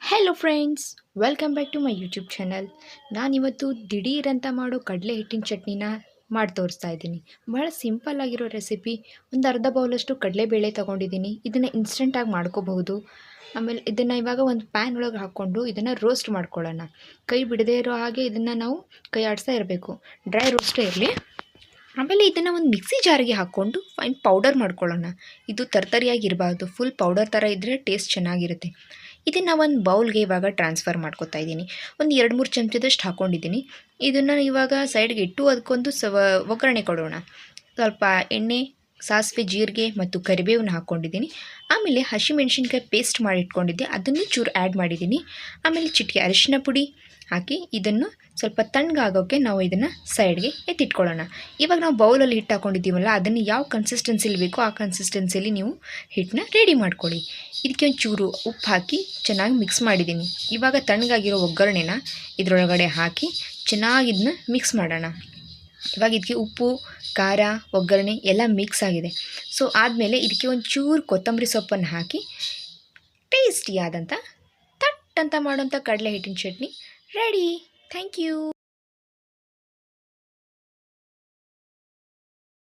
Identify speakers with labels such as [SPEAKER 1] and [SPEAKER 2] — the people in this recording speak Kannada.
[SPEAKER 1] Hello friends, welcome back to my YouTube channel. ನಾನಿವತ್ತು ದಿಢೀರಂತ ಮಾಡೋ ಕಡಲೆ ಹಿಟ್ಟಿನ ಚಟ್ನಿನ ಮಾಡಿ ತೋರಿಸ್ತಾ ಇದ್ದೀನಿ. ಭಾಳ ಸಿಂಪಲ್ ಆಗಿರೋ ರೆಸಿಪಿ. ಒಂದು ಅರ್ಧ ಬೌಲಷ್ಟು ಕಡಲೆಬೇಳೆ ತೊಗೊಂಡಿದ್ದೀನಿ. ಇದನ್ನು ಇನ್ಸ್ಟೆಂಟಾಗಿ ಮಾಡ್ಕೋಬಹುದು. ಆಮೇಲೆ ಇದನ್ನು ಇವಾಗ ಒಂದು ಪ್ಯಾನ್ ಒಳಗೆ ಹಾಕ್ಕೊಂಡು ಇದನ್ನು ರೋಸ್ಟ್ ಮಾಡ್ಕೊಳ್ಳೋಣ. ಕೈ ಬಿಡದೇ ಇರೋ ಹಾಗೆ ಇದನ್ನು ನಾವು ಕೈ ಆಡಿಸ್ತಾ ಇರಬೇಕು. ಡ್ರೈ ರೋಸ್ಟೇ ಇರಲಿ. ಆಮೇಲೆ ಇದನ್ನು ಒಂದು ಮಿಕ್ಸಿ ಜಾರಿಗೆ ಹಾಕ್ಕೊಂಡು ಫೈನ್ ಪೌಡರ್ ಮಾಡ್ಕೊಳ್ಳೋಣ. ಇದು ತರ್ತರಿಯಾಗಿರಬಾರ್ದು, ಫುಲ್ ಪೌಡರ್ ಥರ ಇದ್ದರೆ ಟೇಸ್ಟ್ ಚೆನ್ನಾಗಿರುತ್ತೆ. ಇದನ್ನು ಒಂದು ಬೌಲ್ಗೆ ಇವಾಗ ಟ್ರಾನ್ಸ್ಫರ್ ಮಾಡ್ಕೊತಾ ಇದ್ದೀನಿ. ಒಂದು 2-3 ಚಮಚದಷ್ಟು ಹಾಕ್ಕೊಂಡಿದ್ದೀನಿ. ಇದನ್ನು ಇವಾಗ ಸೈಡ್ಗೆ ಇಟ್ಟು ಅದಕ್ಕೊಂದು ಒಗ್ಗರಣೆ ಕೊಡೋಣ. ಸ್ವಲ್ಪ ಎಣ್ಣೆ, ಸಾಸಿವೆ, ಜೀರಿಗೆ ಮತ್ತು ಕರಿಬೇವನ್ನ ಹಾಕ್ಕೊಂಡಿದ್ದೀನಿ. ಆಮೇಲೆ ಹಸಿಮೆಣ್ಸಿನ್ಕಾಯಿ ಪೇಸ್ಟ್ ಮಾಡಿ ಇಟ್ಕೊಂಡಿದ್ದೆ, ಅದನ್ನು ಚೂರು ಆ್ಯಡ್ ಮಾಡಿದ್ದೀನಿ. ಆಮೇಲೆ ಚಿಟಿಕೆ ಅರಿಶಿನ ಪುಡಿ ಹಾಕಿ ಇದನ್ನು ಸ್ವಲ್ಪ ತಣ್ಣಗಾಗೋಕ್ಕೆ ನಾವು ಇದನ್ನು ಸೈಡ್ಗೆ ಎತ್ತಿಟ್ಕೊಳ್ಳೋಣ. ಇವಾಗ ನಾವು ಬೌಲಲ್ಲಿ ಹಿಟ್ಟು ಹಾಕ್ಕೊಂಡಿದ್ದೀವಲ್ಲ, ಅದನ್ನು ಯಾವ ಕನ್ಸಿಸ್ಟೆನ್ಸಿಲಿ ಬೇಕೋ ಆ ಕನ್ಸಿಸ್ಟೆನ್ಸಿಲಿ ನೀವು ಹಿಟ್ಟನ್ನ ರೆಡಿ ಮಾಡ್ಕೊಳ್ಳಿ. ಇದಕ್ಕೆ ಒಂದು ಚೂರು ಉಪ್ಪು ಹಾಕಿ ಚೆನ್ನಾಗಿ ಮಿಕ್ಸ್ ಮಾಡಿದ್ದೀನಿ. ಇವಾಗ ತಣ್ಣಗಾಗಿರೋ ಒಗ್ಗರಣೆನ ಇದರೊಳಗಡೆ ಹಾಕಿ ಚೆನ್ನಾಗಿ ಇದನ್ನ ಮಿಕ್ಸ್ ಮಾಡೋಣ. ಇವಾಗ ಇದಕ್ಕೆ ಉಪ್ಪು, ಖಾರ, ಒಗ್ಗರಣೆ ಎಲ್ಲ ಮಿಕ್ಸ್ ಆಗಿದೆ. ಸೊ ಆದಮೇಲೆ ಇದಕ್ಕೆ ಒಂದು ಚೂರು ಕೊತ್ತಂಬರಿ ಸೊಪ್ಪನ್ನು ಹಾಕಿ ಟೇಸ್ಟಿಯಾದಂಥ ಥಟ್ ಅಂತ ಮಾಡೋಂಥ ಕಡಲೆ ಹಿಟ್ಟಿನ ಚಟ್ನಿ ರೆಡಿ. Thank you.